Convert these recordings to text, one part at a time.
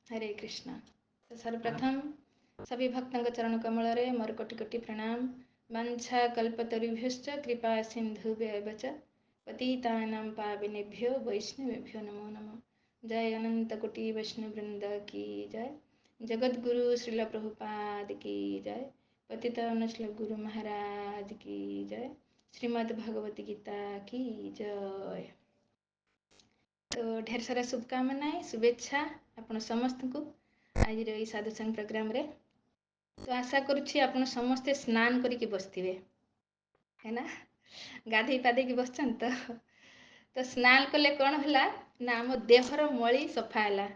हरे कृष्णा। तो सर्वप्रथम सभी भक्तों के चरण कमल रे मोर कोटि कोटि प्रणाम। वंशा कल्पतरुभ्यश्च कृपा सिंधुभ्येव च पतितानां पावनेभ्यो वैष्णवेभ्यो नमो नमः। जय अनंत कोटि वैष्णव वृंद की जय। जगत गुरु श्रील प्रभुपाद की जय। पतित श्री गुरु महाराज की जय। श्रीमद् भगवती गीता की जय। तो ढेर सारा शुभकामनाएं शुभेच्छा आपण समस्त को आज साधुसंग प्रोग्राम रे। तो आशा करुच्छी आपण समस्ते स्नान करके बसथिबे है ना, गाधई पाधे की बसछन तो स्नान कले कौन होला ना आम देहर मली सफा हैला।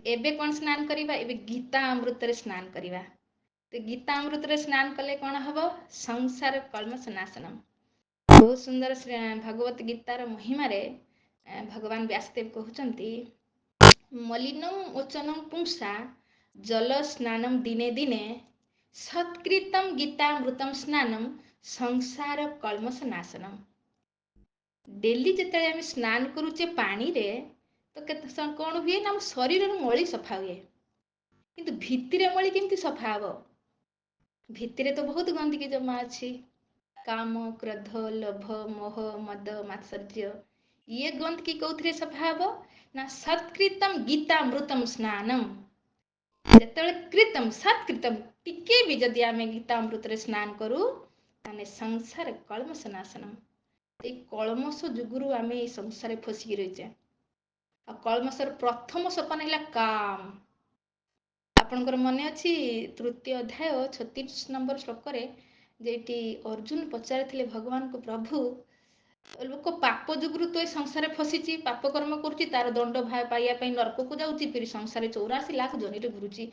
एबे कौन स्नान करिबा, एबे गीता अमृत रे स्नान करिबा। तो गीता अमृत रे स्नान कले कौन हबो, संसार कल्मष नाशनम। बहुत सुंदर भगवत गीतार महिमा रे भगवान व्यासदेव कहते मलिनम ओचनम पुंसा जल स्नानम दिने दिने सत्कृतम गीतामृतम स्नानम संसार कल्मष नाशनम। डेली जिते आम स्नान करुचे पानी रे तो कौन हुए ना शरीर मली सफा हुए, किंतु भित्तिरे मली केमती सफा हम। भित्तिरे तो बहुत गंदगी जमा अच्छी, काम क्रोध लोभ मोह मद मात्सर्य, ये गंदगी कौथिरे सफा हम ना सत्कृतम गीतामृतम स्नानम। जेतेबेले कृतम सत्कृतम टिके भी जदि आमे गीतामृत रे स्नान करू ताने संसार कल्मष नाशनम। ए कल्मष जुगुरु आमे ए संसार फसिकी रहिचे। आ कल्मषर प्रथम सोपान हैला काम। आपनकर मने अछि तृतीय अध्याय 36 नंबर श्लोक रे जेटी अर्जुन पचारिथिले भगवान को, प्रभु लोक पाप जुगुरु तो संसार फसीची, पाप कर्म करुची, तार दंड पाइया पई नरक को जाउची, फिर संसार 84 लाख जनी रे घुरुची।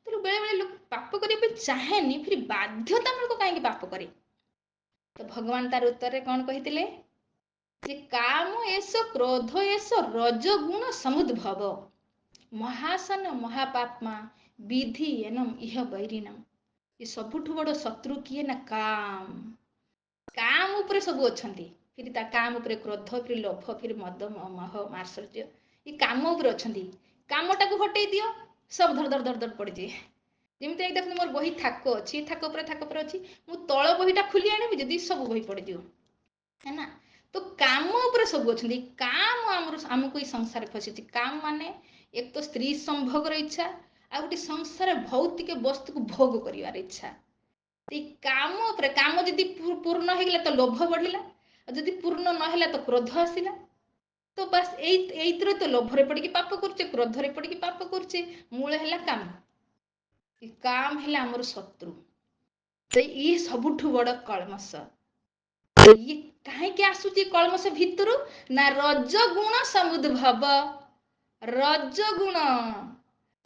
तो बेले बेले लोक पाप करिया पे चाहेनी, फिर बाध्यतामूलक काहेकि पाप करे। तो भगवान तार उत्तर रे कौन कहिथिले जे काम एस क्रोध एस रजगुण समुद्भव महासन महापात्मा विधि एनम इह बैरिनम। ये सबुठु बड़ शत्रु किए ना काम। काम उपरे सब अछंती, फिर ता काम उपरे क्रोध, फिर लोभ, फिर मद मोह मात्सर्य, ये काम उपरे अछंती। कामटा को हटै दियो सब धर धर धर धर पड़ जे। जेमते एक देखो मोर बही थाक अछि, थाक पर अछि, मु तळ बहीटा खुली आनिबि जदी सब बही पड़ जियो है ना। तो काम उपरे सब अछंती। काम हमको ई संसार फसिछि। काम माने एक तो स्त्री संभोगर इच्छा, आ गोटे संसार भौतिक वस्तु को भोग करिवार इच्छा। काम उपरे काम जदि पूर्ण हो गला तो लोभ बढ़िला, जदि पूर्ण न होला तो क्रोध आसिला। तो बस एइत्र तो लोभरे पड़िकी पाप करछे, क्रोधरे पड़िकी पाप करछे। मूल हैला काम। काम हैला हमर शत्रु। तो ये सबुठु बड़ कल्मष। ये काहेकि आसुची कल्मष भितरु ना रजगुण समुद्भव। रजगुण,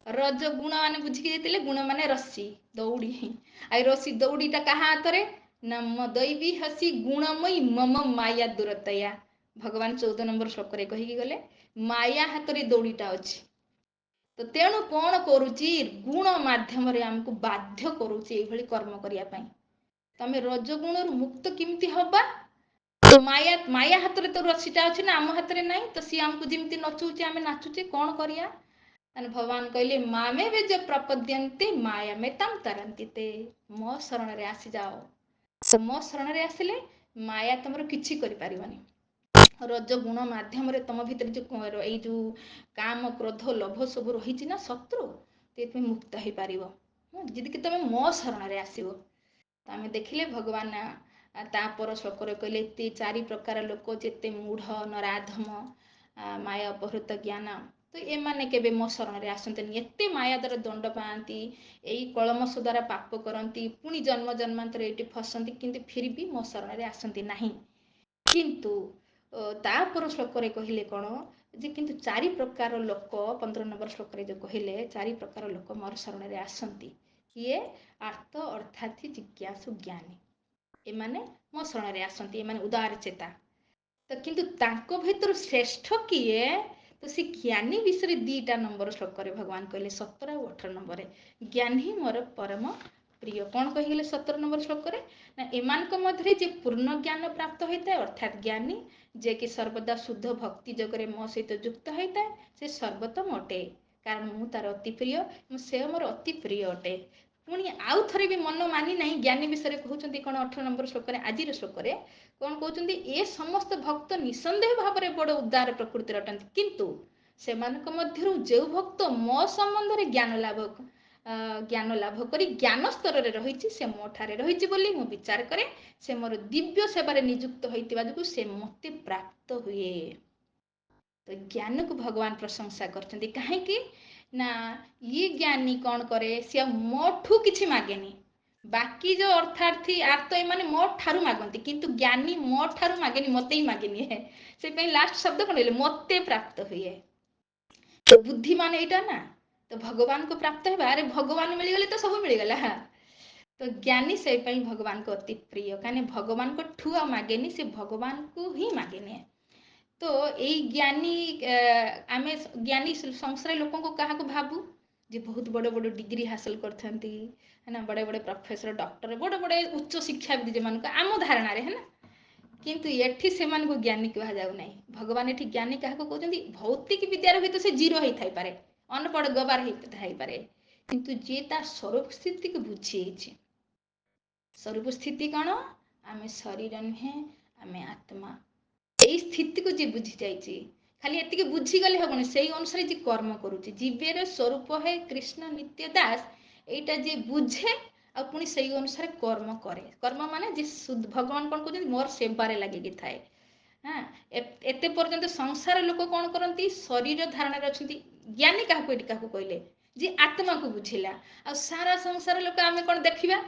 रजगुण माने बुझिकी देतिले, गुण माने रस्सी दौड़ी। आई रस्सी दौड़ीटा कहा हातरे ना दैवी हसी गुणमयी मम माया दुरतया। भगवान 14 नंबर श्लोक रे कहिकी गले माया हातरे दौड़ीटा अछि। तो तेणु कौन करुची गुण माध्यम रे हमको बाध्य करुची एभली कर्म करिया पई। तमे रजगुण मुक्त किमती हबा, तो माया माया हाथ रे तो रस्सीटा अछि ना, आम हाथ रे नहीं। तो सी हमको जिमती नचुचे आमे नाचुचे, कौन करिया। भगवान कहले मामे वे जो प्रपद्यन्ते माया में तम तरंती ते। मो शरण रे आसी जाओ। तो मो शरण रे आसिले माया तुमरो किछि करि पारिबनी। रजगुण माध्यम रे तुम भितर जो एई जो काम क्रोध लोभ सब रही ना शत्रु, ते मुक्त हो पारिबो जदि कि तुम मो शरण रे आसीबो। तो आमे देखिले भगवान तापर श्लोक रे कहले ते चारि प्रकार लोक जेते मूढ़ नराधम माया अपहृत ज्ञान, तो ए माने केबे मो शरण रे आसंतनी। एते माया द्वारा दंड पाती, एई कलमश द्वारा पाप करती, पुणी जन्म जन्मांतर एटी फसंती, किंतु फिर भी मो शरण रे आसंती नहीं। किंतु तापर श्लोक रे कहिले कोन जे किंतु चारि प्रकार लोक 15 नंबर श्लोक रे जो कहिले चारि प्रकार लोक मोर शरण रे आसंती। किए आर्त अर्थार्थी जिज्ञासु ज्ञानी, एमाने मो शरण रे आसंती, एमाने उदार चेता। तो किंतु तांको भितर श्रेष्ठ किए, तो सी ज्ञानी विषय 2टा नंबर श्लोक रे भगवान कहले 17 और 18 नंबर रे ज्ञानी मोर परम प्रिय। कौन कहिगले 17 नंबर श्लोक रे ना एमानक मध्यरे जे पूर्ण ज्ञान प्राप्त होता है अर्थात ज्ञानी, जे कि सर्वदा शुद्ध भक्ति जगरे मो सहित युक्त होता है, से सर्वोत्तम अटे। କାରଣ ମୁଁ ତାର ଅତି ପ୍ରିୟ, ସେ ମୋର ଅତି ପ୍ରିୟ ଅଟେ। ପୁଣି ଆଉ ଥରେ ବି ମନ ମାନି ନାହିଁ ଜ୍ଞାନୀ ବିଷୟରେ କହୁଛନ୍ତି କ'ଣ 18 ନମ୍ବର ଶ୍ଲୋକରେ, ଆଜିର ଶ୍ଲୋକରେ କ'ଣ କହୁଛନ୍ତି, ଏ ସମସ୍ତ ଭକ୍ତ ନିଃସନ୍ଦେହ ଭାବରେ ବଡ଼ ଉଦାର ପ୍ରକୃତିର ଅଟନ୍ତି, କିନ୍ତୁ ସେମାନଙ୍କ ମଧ୍ୟରୁ ଯେଉଁ ଭକ୍ତ ମୋ ସମ୍ବନ୍ଧରେ ଜ୍ଞାନ ଲାଭ କରି ଜ୍ଞାନ ସ୍ତରରେ ରହିଛି, ସେ ମୋ ଠାରେ ରହିଛି ବୋଲି ମୁଁ ବିଚାର କରେ, ସେ ମୋର ଦିବ୍ୟ ସେବାରେ ନିଯୁକ୍ତ ହୋଇଥିବା ଯୋଗୁଁ ସେ ମୋତେ ପ୍ରାପ୍ତ ହୁଏ। ତ ଜ୍ଞାନକୁ ଭଗବାନ ପ୍ରଶଂସା କରିଛନ୍ତି। କାହିଁକି ନା ଇଏ ଜ୍ଞାନୀ କ'ଣ କରେ, ସେ ଆଉ ମୋଠୁ କିଛି ମାଗେନି। ବାକି ଯୋଉ ଅର୍ଥାର୍ଥୀ ଆର୍ତ ଏମାନେ ମୋ ଠାରୁ ମାଗନ୍ତି, କିନ୍ତୁ ଜ୍ଞାନୀ ମୋ ଠାରୁ ମାଗେନି, ମତେ ହିଁ ମାଗିନିଏ। ସେଥିପାଇଁ ଲାଷ୍ଟ ଶବ୍ଦ କ'ଣ କହିଲେ, ମତେ ପ୍ରାପ୍ତ ହୁଏ। ତ ବୁଦ୍ଧିମାନ ଏଇଟା ନା, ତ ଭଗବାନଙ୍କୁ ପ୍ରାପ୍ତ ହେବା, ଆରେ ଭଗବାନ ମିଳିଗଲେ ତ ସବୁ ମିଳିଗଲା। ତ ଜ୍ଞାନୀ ସେଇପାଇଁ ଭଗବାନଙ୍କୁ ଅତି ପ୍ରିୟ, କାହିଁକି ଭଗବାନଙ୍କ ଠୁ ଆଉ ମାଗେନି, ସେ ଭଗବାନଙ୍କୁ ହିଁ ମାଗେନି। ତ ଏଇ ଜ୍ଞାନୀ ଆମେ ଜ୍ଞାନୀ ସଂସାର ଲୋକଙ୍କୁ କାହାକୁ ଭାବୁ ଯେ ବହୁତ ବଡ଼ ବଡ଼ ଡିଗ୍ରୀ ହାସଲ କରିଥାନ୍ତି, है बड़े बड़े प्रोफेसर डॉक्टर बड़े बड़े उच्च शिक्षाविद जो आम धारणार है ना, किंतु एठी से ज्ञानी कह जाऊ ना। भगवान एठी ज्ञानी क्या कहते, भौतिक विद्यार हुए तो से जीरो होता है, अनपढ़ गवार होता है, किंतु जे ता स्वरूप स्थिति को बुझी, स्वरूप स्थिति कौन, आम शरीर नुहे आम आत्मा, यही स्थिति को जी बुझी जाइए, खाली एति बुझीगले हेबनी, से अनुसार जी कर्म करुच्ची, जीवेर स्वरूप है कृष्ण नित्य दास, एटा जे बुझे आ पुणी से अनुसार कर्म करे। कर्म माने जे भगवान कौन कहते मोर सेवारे लगे थाए। हाँ, एते पर्यंत संसार लोक कौन करती, शरीर धारण अच्छा, ज्ञानी क्या कहले जी आत्मा को बुझेला। आ सारा संसार लोक आम कौन देखा,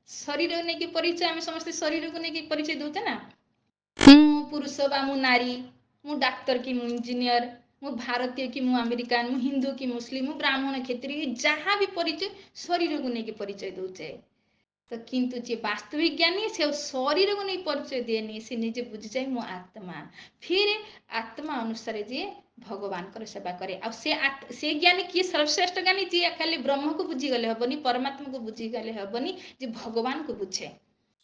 शरीर नहीं परिचय, आम समस्त शरीर को नहीं परिचय दौचे ना, पुरुष बा मु नारी, मु डाक्तर कि मु इंजीनियर, मु भारतीय कि मु अमेरिकान, मु हिंदू कि मुस्लिम, मु ब्राह्मण क्षत्रिय, जहाँ भी परिचय शरीर को लेकिन परिचय दौचे। तो किंतु जे वास्तविक ज्ञानी से शरीर को नहीं परिचय दिएनी, से निजे बुझी जाए मु आत्मा, फिर आत्मा अनुसार जे भगवान कर सेवा करे। आ से ज्ञानी किए सर्वश्रेष्ठ ज्ञानी, जी खाली ब्रह्म को बुझीगले हेबनी, परमात्मा को बुझीगले हेबनी, जे भगवान को बुझे।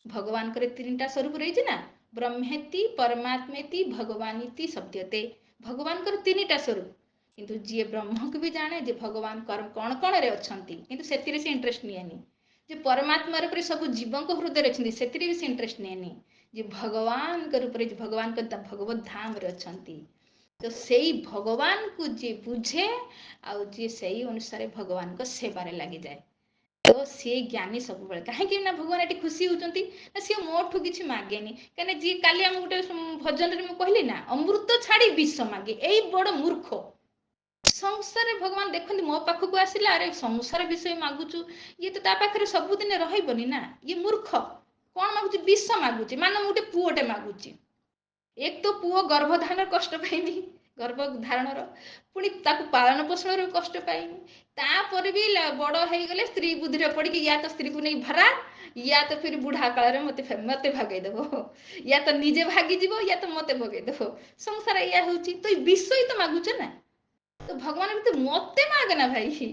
भगवान करे 3टा स्वरूप रही ना, ब्रह्मेति परमात्मेति भगवानीति शब्दते। भगवान कर 3टा स्वरूप, किंतु जी ब्रह्म को भी जाने जे भगवान कर्म कौन कौन रे अछंती, किंतु सेतिरे से इंटरेस्ट निएनी। जे परमात्मा रूप सब जीव को हृदय अच्छे से भी से इंटरेस्ट निएनी, जे भगवान के रूप भगवान के भगवत धाम रे अछंती। तो सही भगवान को जी बुझे आउ जी सही अनुसार भगवान को सेवारे लगी जाए, तो सी ज्ञानी सब बेले कहीं भगवान ये खुशी होती ना, सी मोठू किसी मागेनी। कहीं जी काली आम गोटे भजन में कहली ना, अमृत छाड़ी विष मागे, यही बड़ मूर्ख। संसार भगवान देखते मो पाखक आसला, अरे संसार विषय मागुचु, ये तो पाखे सबुदिन रही ना, ये मूर्ख कौन मागुच, विष मागुच, मान गोटे पुओटे मागुच, एक तो पुओ गर्भधारण कष्ट पाइनी, गर्भधारण पुणी पालन पोषण कष्ट पाइनी, तापर भी बड़ हो गले स्त्री बुद्धि पड़ी, या तो स्त्री को नहीं भरा, या तो फिर बुढ़ा काल मत भागेदेव, या तो निजे भागीजीव, या तो मत भगेदेव। संसार या हूँ तो विषय तो मागुच ना। तो भगवान भी मते मागना भाई,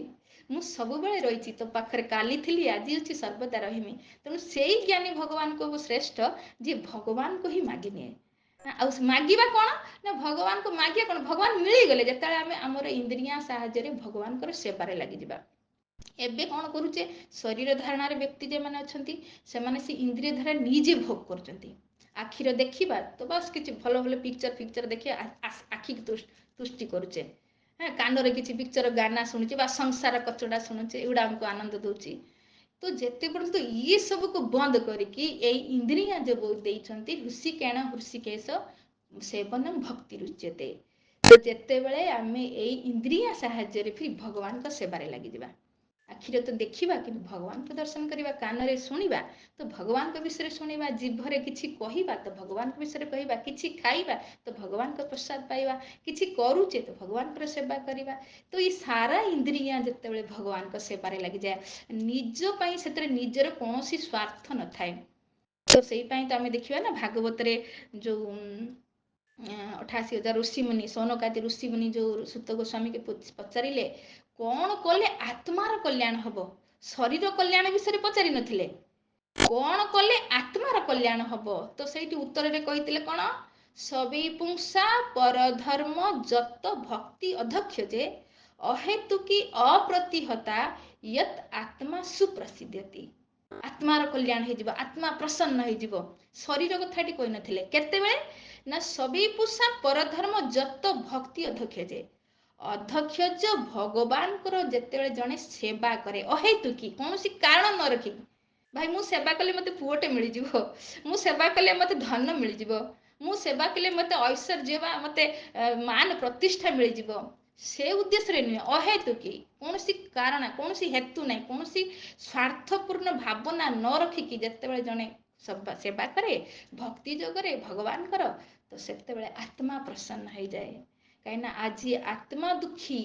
मु सब बेले रही तो पाखे काली थी, आज अच्छी सर्वदा रहीमी। तेणु से ज्ञानी भगवान को श्रेष्ठ, जी भगवान को ही मागिनिए। मागिबा कौन ना, भगवान को मागिया कौन, भगवान मिलीगले जिते आम आमर इंद्रिया साहाय्य भगवान सेवारे लगी जा। एबे कौन करुचे, शरीर धारणार व्यक्ति जे माने अछंती, से माने से इंद्रिय धारा निजे भोग करचंती। आखिर देखिबा तो बस किसी भल भल पिक्चर देखिए आखि तुष्टि करुचे, हाँ कानरे किसी पिक्चर गाना शुणुचे, संसार कचड़ा शुणुचे, एगुड़ा आमको आनंद दौची। तो जिते पर्यंत ये सब को बंद करके इंद्रिया जो देइछंती, ऋषिकेण ऋषिकेश सेवनम भक्ति रुच्यते। तो जिते बळे आमे एई इंद्रिया साहाय्य फिर भगवान का सेवारे लगी जावा। आखिर तो देखा कि भगवान को दर्शन करवा, कान शुणा तो भगवान के विषय शुणा, जीभरे किसी कहवा तो भगवान के विषय कहवा, किसी खाइबा तो भगवान को प्रसाद पाइबा, किसी करुचे तो भगवान को सेवा करवा। तो ये सारा इंद्रिया जिते भगवान को सेवारे लगी जाए, निजपाई से निजर कौन स्वार्थ न थाए। तो से तो आम देखा ना भागवत जो 88,000 ऋषिमुनि, सौनकादि ऋषिमुनि जो सूत गोस्वामी के पचारे कौन कले आत्मार कल्याण हम, शरीर कल्याण विषय पचारि नथिले, कौन कले आत्मार कल्याण हम। तो से उत्तर कही कौन, सवै पुंसा परधर्म जत भक्ति अध्यक्ष जे ଅହେତୁକି ଅପ୍ରତିହତା ୟତ୍ ଆତ୍ମା ସୁପ୍ରସିଦ୍ଧତି। ଆତ୍ମାର କଲ୍ୟାଣ ହେଇଯିବ, ଆତ୍ମା ପ୍ରସନ୍ନ ହେଇଯିବ। ଶରୀର କଥାଟି କହିନଥିଲେ। କେତେବେଳେ ନା ସବିପୁଷା ପରଧର୍ମ ଯତ ଭକ୍ତି ଅଧକ୍ଷ ଅଧକ୍ଷ ଭଗବାନଙ୍କର ଯେତେବେଳେ ଜଣେ ସେବା କରେ ଅହେତୁକି କୌଣସି କାରଣ ନ ରଖିକି, ଭାଇ ମୁଁ ସେବା କଲେ ମୋତେ ପୁଅଟେ ମିଳିଯିବ, ମୁଁ ସେବା କଲେ ମୋତେ ଧନ ମିଳିଯିବ, ମୁଁ ସେବା କଲେ ମୋତେ ଐଶ୍ୱର୍ଯ୍ୟ ବା ମୋତେ ମାନ ପ୍ରତିଷ୍ଠା ମିଳିଯିବ, ସେ ଉଦ୍ଦେଶ୍ୟରେ ନୁହେଁ। ଅହେତୁକି କୌଣସି କାରଣ, କୌଣସି ହେତୁ ନାହିଁ, କୌଣସି ସ୍ୱାର୍ଥପୂର୍ଣ୍ଣ ଭାବନା ନ ରଖିକି ଯେତେବେଳେ ଜଣେ ସେବା କରେ ଭକ୍ତି ଯୋଗରେ ଭଗବାନଙ୍କର, ତ ସେତେବେଳେ ଆତ୍ମା ପ୍ରସନ୍ନ ହେଇଯାଏ। କାହିଁକିନା ଆଜି ଆତ୍ମା ଦୁଃଖୀ,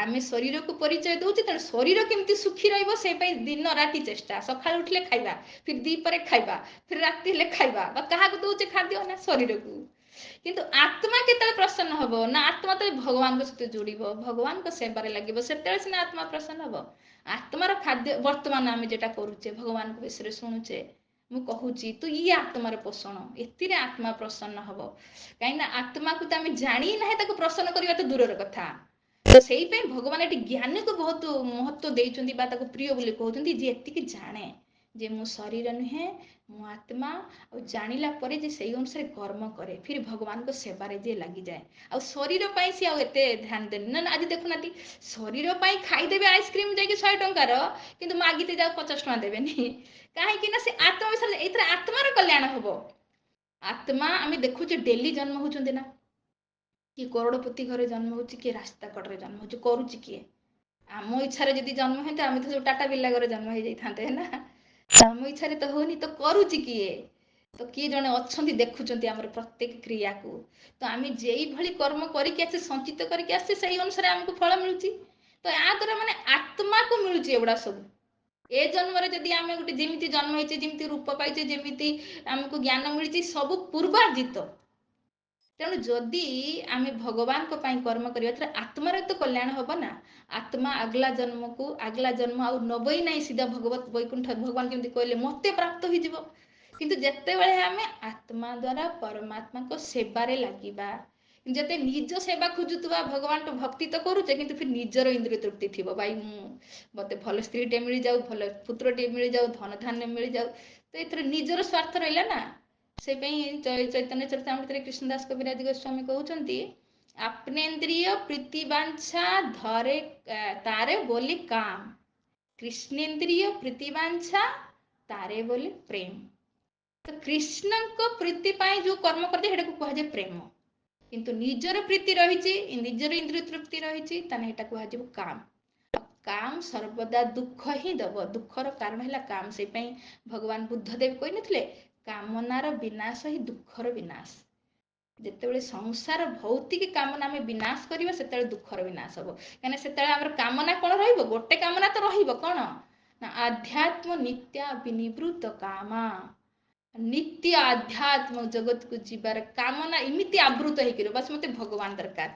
ଆମେ ଶରୀରକୁ ପରିଚୟ ଦଉଛେ, ତେଣୁ ଶରୀର କେମିତି ସୁଖୀ ରହିବ ସେ ପାଇଁ ଦିନ ରାତି ଚେଷ୍ଟା। ସକାଳୁ ଉଠିଲେ ଖାଇବା, ଫିର ଦ୍ୱିପହରେ ଖାଇବା, ଫିର ରାତି ହେଲେ ଖାଇବା, ବା କାହାକୁ ଦଉଛେ ଖାଦ୍ୟ ନା ଶରୀରକୁ। କିନ୍ତୁ ଆତ୍ମା କେତେବେଳେ ପ୍ରସନ୍ନ ହବ ନା ଆତ୍ମା ତ ଭଗବାନଙ୍କ ସହିତ ଯୋଡ଼ିବ, ଭଗବାନଙ୍କ ସେବାରେ ଲାଗିବ, ସେତେବେଳେ ସିନା ଆତ୍ମା ପ୍ରସନ୍ନ ହବ। ଆତ୍ମାର ଖାଦ୍ୟ ବର୍ତ୍ତମାନ ଆମେ ଯେଟା କରୁଛେ, ଭଗବାନଙ୍କ ବିଷୟରେ ଶୁଣୁଛେ, ମୁଁ କହୁଛି ତୁ ଇଏ ଆତ୍ମାର ପୋଷଣ, ଏଥିରେ ଆତ୍ମା ପ୍ରସନ୍ନ ହବ। କାହିଁକିନା ଆତ୍ମାକୁ ତ ଆମେ ଜାଣି ନାହିଁ, ତାକୁ ପ୍ରସନ୍ନ କରିବା ତ ଦୂରର କଥା। ତ ସେଇପାଇଁ ଭଗବାନ ଏଠି ଜ୍ଞାନକୁ ବହୁତ ମହତ୍ଵ ଦେଇଛନ୍ତି ବା ତାକୁ ପ୍ରିୟ ବୋଲି କହୁଛନ୍ତି, ଯେ ଏତିକି ଜାଣେ ଯେ ମୁଁ ଶରୀର ନୁହେଁ, ମୁଁ ଆତ୍ମା, ଆଉ ଜାଣିଲା ପରେ ଯେ ସେଇ ଅନୁସାରେ କର୍ମ କରେ, ଫିର ଭଗବାନଙ୍କ ସେବାରେ ଯିଏ ଲାଗିଯାଏ, ଆଉ ଶରୀର ପାଇଁ ସିଏ ଆଉ ଏତେ ଧ୍ୟାନ ଦେନି। ନା ଆଜି ଦେଖୁନାହାନ୍ତି, ଶରୀର ପାଇଁ ଖାଇଦେବେ ଆଇସ୍କ୍ରିମ ଯାଇକି 100 ଟଙ୍କାର, କିନ୍ତୁ ମାଗିତେ ଯାଉ 50 ଟଙ୍କା ଦେବେନି। କାହିଁକି ନା ସେ ଆତ୍ମା ବିଷୟରେ, ଏଇଥିରେ ଆତ୍ମାର କଲ୍ୟାଣ ହବ। ଆତ୍ମା ଆମେ ଦେଖୁଛେ ଡେଲି ଜନ୍ମ ହଉଛନ୍ତି ନା, କିଏ କରୋଡ଼ପତି ଘରେ ଜନ୍ମ ହଉଛି, କିଏ ରାସ୍ତା କଡ଼ରେ ଜନ୍ମ ହଉଛି, କରୁଛି କିଏ? ଆମ ଇଚ୍ଛାରେ ଯଦି ଜନ୍ମ ହୁଅନ୍ତେ ଆମେ ତ ସବୁ ଟାଟା ବିର୍ଲା ଘରେ ଜନ୍ମ ହେଇଯାଇଥାନ୍ତେ ନା। ଆମ ଇଚ୍ଛାରେ ତ ହଉନି, ତ କରୁଛି କିଏ? ତ କିଏ ଜଣେ ଅଛନ୍ତି ଦେଖୁଛନ୍ତି ଆମର ପ୍ରତ୍ୟେକ କ୍ରିୟାକୁ। ତ ଆମେ ଯେଇଭଳି କର୍ମ କରିକି ଆସିଛେ, ସଞ୍ଚିତ କରିକି ଆସିଛେ, ସେଇ ଅନୁସାରେ ଆମକୁ ଫଳ ମିଳୁଛି। ତ ୟା ଦ୍ୱାରା ମାନେ ଆତ୍ମାକୁ ମିଳୁଛି ଏଗୁଡା ସବୁ। ଏ ଜନ୍ମରେ ଯଦି ଆମେ ଗୋଟେ ଯେମିତି ଜନ୍ମ ହେଇଛେ, ଯେମିତି ରୂପ ପାଇଛେ, ଯେମିତି ଆମକୁ ଜ୍ଞାନ ମିଳିଛି, ସବୁ ପୂର୍ବାର୍ଜିତ। ତେଣୁ ଯଦି ଆମେ ଭଗବାନଙ୍କ ପାଇଁ କର୍ମ କରିବା, ତାହେଲେ ଆତ୍ମାର ତ କଲ୍ୟାଣ ହବ ନା। ଆତ୍ମା ଆଗଲା ଜନ୍ମକୁ, ଆଗଲା ଜନ୍ମ ଆଉ ନବଇ ନାହିଁ, ସିଧା ଭଗବତ ବୈକୁଣ୍ଠ, ଭଗବାନ କେମିତି କହିଲେ ମତେ ପ୍ରାପ୍ତ ହେଇଯିବ। କିନ୍ତୁ ଯେତେବେଳେ ଆମେ ଆତ୍ମା ଦ୍ୱାରା ପରମାତ୍ମାଙ୍କ ସେବାରେ ଲାଗିବା, ଯେତେ ନିଜ ସେବା ଖୋଜୁଥିବା, ଭଗବାନଙ୍କ ଭକ୍ତି ତ କରୁଛେ, କିନ୍ତୁ ଫିର ନିଜର ଇନ୍ଦ୍ରିୟ ତୃପ୍ତି ଥିବ, ଭାଇ ମୁଁ ମତେ ଭଲ ସ୍ତ୍ରୀଟେ ମିଳିଯାଉ, ଭଲ ପୁତ୍ରଟେ ମିଳିଯାଉ, ଧନ ଧାନ୍ୟ ମିଳିଯାଉ, ତ ଏଥିରେ ନିଜର ସ୍ୱାର୍ଥ ରହିଲା ନା। ସେପାଇଁ ଚୈତନ୍ୟ ଚରିତାମୃତରେ କୃଷ୍ଣଦାସ କବିରାଜ ଗୋସ୍ୱାମୀ କହୁଛନ୍ତି, আপনেন্দ্রিয় প্রীতিবাঞ্ছা ধরে তারে বলি কাম, কৃষ্ণেନ୍ଦ୍রিୟ প্রীতিবাঞ্ছা ତାରେ ବୋଲି ପ୍ରେମ। ତ କୃଷ୍ଣଙ୍କ ପ୍ରୀତି ପାଇଁ ଯୋଉ କର୍ମ କରିଥାଏ ସେଟାକୁ କୁହାଯାଏ ପ୍ରେମ। କିନ୍ତୁ ନିଜର ପ୍ରୀତି ରହିଛି, ନିଜର ଇନ୍ଦ୍ରିୟ ତୃପ୍ତି ରହିଛି, ତାହେଲେ ଏଟା କୁହାଯିବ କାମ। କାମ ସର୍ବଦା ଦୁଃଖ ହିଁ ଦବ, ଦୁଃଖର କାରଣ ହେଲା କାମ। ସେଇପାଇଁ ଭଗବାନ ବୁଦ୍ଧଦେବ କହିନଥିଲେ, କାମନାର ବିନାଶ ହିଁ ଦୁଃଖର ବିନାଶ। ଯେତେବେଳେ ସଂସାର ଭୌତିକ କାମନା ଆମେ ବିନାଶ କରିବା, ସେତେବେଳେ ଦୁଃଖର ବିନାଶ ହବ। କାହିଁକିନା ସେତେବେଳେ ଆମର କାମନା କଣ ରହିବ? ଗୋଟେ କାମନା ତ ରହିବ, କଣ ନା ଆଧ୍ୟାତ୍ମ ନିତ୍ୟା ବିନିବୃତ କାମା। ନିତ୍ୟ ଆଧ୍ୟାତ୍ମ ଜଗତକୁ ଯିବାର କାମନା ଏମିତି ଆବୃତ ହେଇକି, ବାସ୍ ମତେ ଭଗବାନ ଦରକାର।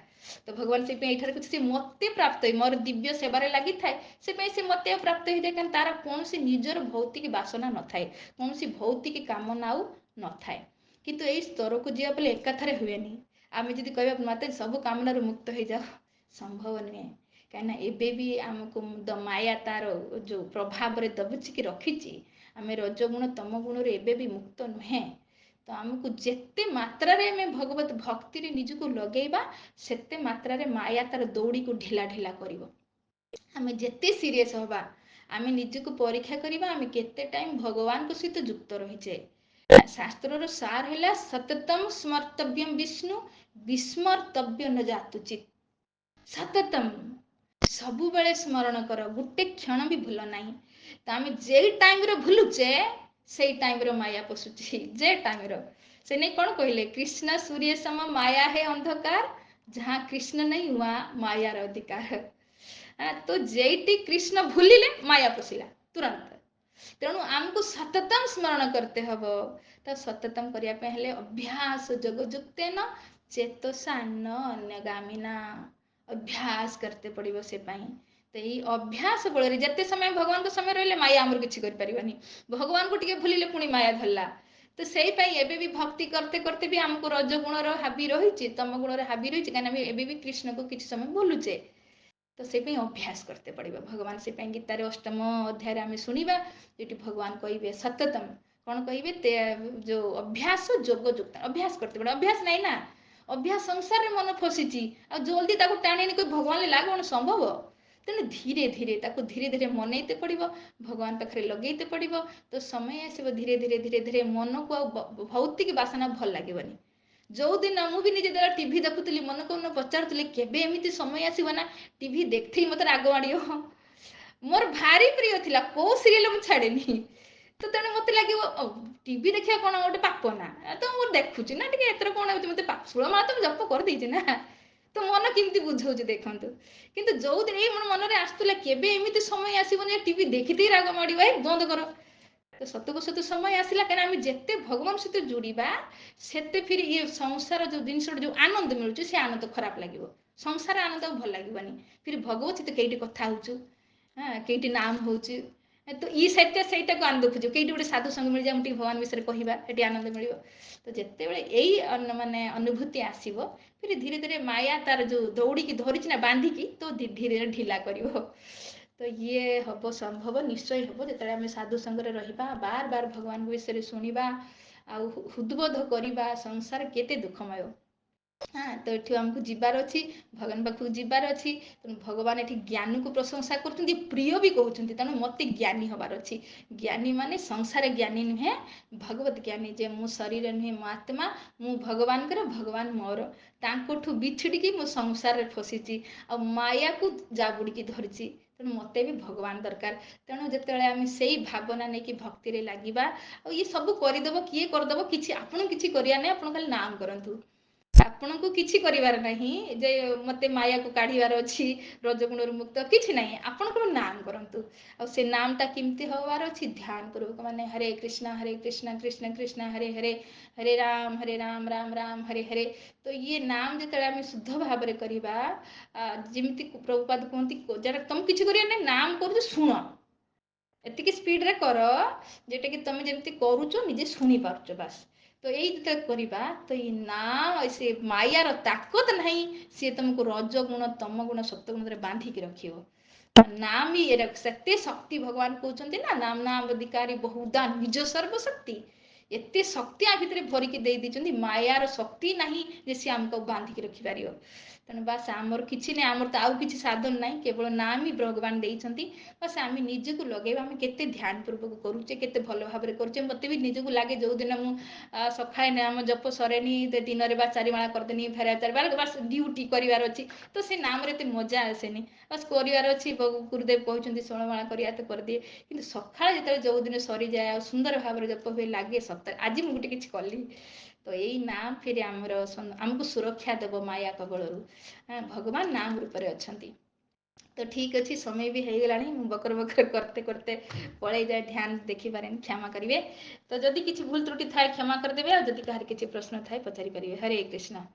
ତ ଭଗବାନ ସେଇପାଇଁ ଏଇଠାରେ କିଛି ମତେ ପ୍ରାପ୍ତ ହେଇ, ମୋର ଦିବ୍ୟ ସେବାରେ ଲାଗିଥାଏ, ସେପାଇଁ ସେ ମତେ ପ୍ରାପ୍ତ ହେଇଯାଏ। କାରଣ ତାର କୌଣସି ନିଜର ଭୌତିକ ବାସନା ନଥାଏ, କୌଣସି ଭୌତିକ କାମନା ଆଉ ନଥାଏ। କିନ୍ତୁ ଏଇ ସ୍ତରକୁ ଯିବା ବୋଲି ଏକାଥରେ ହୁଏନି। ଆମେ ଯଦି କହିବା ମତେ ସବୁ କାମନାରୁ ମୁକ୍ତ ହେଇଯାଅ, ସମ୍ଭବ ନୁହେଁ। କାହିଁକିନା ଏବେ ବି ଆମକୁ ମାୟା ତାର ଯୋଉ ପ୍ରଭାବରେ ଦବୁଚିକି ରଖିଛି, ଆମେ ରଜଗୁଣ ତମ ଗୁଣରୁ ଏବେ ବି ମୁକ୍ତ ନୁହେଁ। ତ ଆମକୁ ଯେତେ ମାତ୍ରାରେ ଆମେ ଭଗବତ ଭକ୍ତିରେ ନିଜକୁ ଲଗେଇବା, ସେତେ ମାତ୍ରାରେ ମାୟା ତାର ଦୌଡ଼ିକୁ ଢିଲା ଢିଲା କରିବ। ଆମେ ଯେତେ ସିରିୟସ୍ ହବା, ଆମେ ନିଜକୁ ପରୀକ୍ଷା କରିବା, ଆମେ କେତେ ଟାଇମ ଭଗବାନଙ୍କ ସହିତ ଯୁକ୍ତ ରହିଛେ। ଶାସ୍ତ୍ରର ସାର ହେଲା ସତତମ ସ୍ମର୍ତବ୍ୟମ୍ ବିଷ୍ଣୁ ବିସ୍ମର୍ତବ୍ୟ ନ ଜାତୁଚିତ୍। ସତତମ ସବୁବେଳେ ସ୍ମରଣ କର, ଗୋଟେ କ୍ଷଣ ବି ଭୁଲ ନାହିଁ। ତ ଆମେ ଯେଇ ଟାଇମରେ ଭୁଲୁଛେ, ସେଇ ଟାଇମରେ ମାୟା ପଶୁଛି, ଯେ ଟାଇମର। ସେ ନେଇ କଣ କହିଲେ, କୃଷ୍ଣ ସୂର୍ଯ୍ୟ ସମ ମାୟା ହେ ଅନ୍ଧକାର, ଯାହା କୃଷ୍ଣ ନେଇ वहाँ ମାୟାର ଅଧିକାର। ତ ଯେଇଟି କୃଷ୍ଣ ଭୁଲିଲେ ମାୟା ପଶିଲା ତୁରନ୍ତ। ତେଣୁ ଆମକୁ ସତତମ ସ୍ମରଣ କରତେ ହବ। ତ ସତତମ କରିବା ପାଇଁ ହେଲେ ଅଭ୍ୟାସ ଯୋଗ ଯୁକ୍ତେନ ଚେତସା ନ ଅନ୍ୟଗାମିନା, ଅଭ୍ୟାସ କରତେ ପଡିବ ସେ ପାଇଁ। ତ ଏଇ ଅଭ୍ୟାସ ବଳରେ ଯେତେ ସମୟ ଭଗବାନଙ୍କ ସମୟ ରହିଲେ ମାୟା ଆମର କିଛି କରିପାରିବନି। ଭଗବାନଙ୍କୁ ଟିକେ ଭୁଲିଲେ ପୁଣି ମାୟା ଧରିଲା। ତ ସେଇ ପାଇଁ ଏବେ ବି ଭକ୍ତି କରତେ କରତେ ବି ଆମକୁ ରଜ ଗୁଣର ହାବି ରହିଛି, ତମ ଗୁଣର ହାବି ରହିଛି, କାହିଁକିନା ଆମେ ଏବେ ବି କୃଷ୍ଣକୁ କିଛି ସମୟ ଭୁଲୁଛେ। तो से अभ्यास करते पड़ो भगवान से गीतार अष्टम अध्याय आम शुणा जो भगवान कहे सततम कौन कहे जो अभ्यास जोग युक्त अभ्यास करते पड़ो अभ्यास नहीं ना अभ्यास संसार में मन फसीची आ जल्दी टाणी कोई भगवान लाग कौन संभव तेणु धीरे धीरे धीरे धीरे मनईते पड़ो भगवान पाखे लगेते पड़ो तो समय आसो धीरे धीरे धीरे धीरे मन को भौतिक बासना भल लगे जो दिन मुझे निजे द्वारा टीवी देखुली मन को मन पचारूली केबे एमती समय आसना टीवी देखी मत राग माड़ मोर भारी प्रिय थिला को सीरियल मु छाड़ेनी तो तेणु मत लगे टीवी देखा कौन गोटे पाप ना तो मुझे देखुची ना टे एतर कौन हो मत षोलमाला तो जप कर देची ना तो मन केमती बुझाऊ देखु किंतु जो दिन ये मन में आसूला केबे एमती समय आसबन टीवी देखी राग माड़ बंद कर तो सतको सत समय आसला कहीं आम जिते भगवान सहित जोड़ा सेते फिर ये संसार जो जिनस जो आनंद मिलूँ से आनंद खराब लगे संसार आनंद भल लगे फिर भगवत सहित कई कथा हो हाँ कई नाम हो तो ये सहीटा को आनंद खोज कई गोटे साधु संग मिल जाए भगवान विषय कहवा ये आनंद मिल तो जिते बड़े यही मानने अनुभूति आसो फिर धीरे धीरे माया तार जो दौड़ी धरी ना बांधिकी तो धीरे धीरे ढिला कर तो ये हम संभव निश्चय हम जो आम साधु संगे रहा बार बार भगवान विषय शुणा हृदबोध करवा संसार केते दुखमय हाँ तो ये आमको जीवार अच्छी भगवान पाखक जीवार अच्छी तेणु भगवान ये ज्ञान को प्रशंसा कर प्रिय भी कहते तेणु मत ज्ञानी हबार अच्छी ज्ञानी माने संसार ज्ञानी नुहे भगवत ज्ञानी जे मु शरीर नुहे मो आत्मा मु भगवान कर भगवान मोर तांकोठू बिछिड़ी मो संसार फसीची आ माया को जाबुड़ी धरी तेणु मत भी भगवान दरकार तेणु जिते आम से भावना नहीं कि भक्ति लगे ये सब करदेव किए करदेव कि आपड़ कि करना नहीं आप खाली नाम करूँ आपण को किसी करार नहीं जे मत माया को काढ़ार अच्छी रजगुण मुक्त कि ना आपण नाम करूँ आ से नामटा केमती हबार अच्छी ध्यान पूर्वक माने हरे कृष्ण कृष्ण कृष्ण हरे हरे हरे राम राम राम हरे हरे तो ये नाम जो आम शुद्ध भाव में करवा जमी प्रभुपाद कहते तुम किसी कर नाम कर शुण एतिक स्पीड रे कर जेटा कि तुम जमी करुच निजे शुणी पार्छ बास तो यही जो करवा तो ये ना से मायार ताकत नहीं सी तुमको रज गुण तम गुण सत्य गुण बांधिकी रख नाम ही सत्य शक्ति भगवान कहते ना नाम नाम अधिकारी बहुदा निज सर्वशक्ति एत शक्ति आ भितर भरिकी दे मायार शक्ति नहीं जे सी आमको बांधिकी रखिपार तेणु बास आमर किसी ना आमर तो आउ किसी साधन ना केवल नाम ही भगवान देते बास आम निजक लगे आम के ध्यान पूर्वक करुचे के भल भाव में करुचे मत भी निजक लगे जो दिन मुझे सकाଳେ नाम जप सरेनी दिन में बस चारिमाला करदेनी फेरा चारिमाला बस ड्यूटी करार अच्छी तो से नाम रे मजा आसेनी बस करार अच्छी गुरुदेव कहते 16 माला करिया तो करदिए कि सकाଳେ जो जो दिन सरी जाए सुंदर भाव में जप हुए लगे सप्ताह आज मुझे गोटे किसी कली तो यही नाम फिर आमको सुरक्षा देव माया कबलू भगवान नाम रूप में अच्छा तो ठीक अच्छे समय भी हो गला बकर बकर करते करते पलि जाए ध्यान देखिपारे क्षमा करेंगे तो जदि किसी भूल त्रुटि थाए क्षमा करदे जदि कहार किसी प्रश्न थाए पचारि पारे हरे कृष्ण।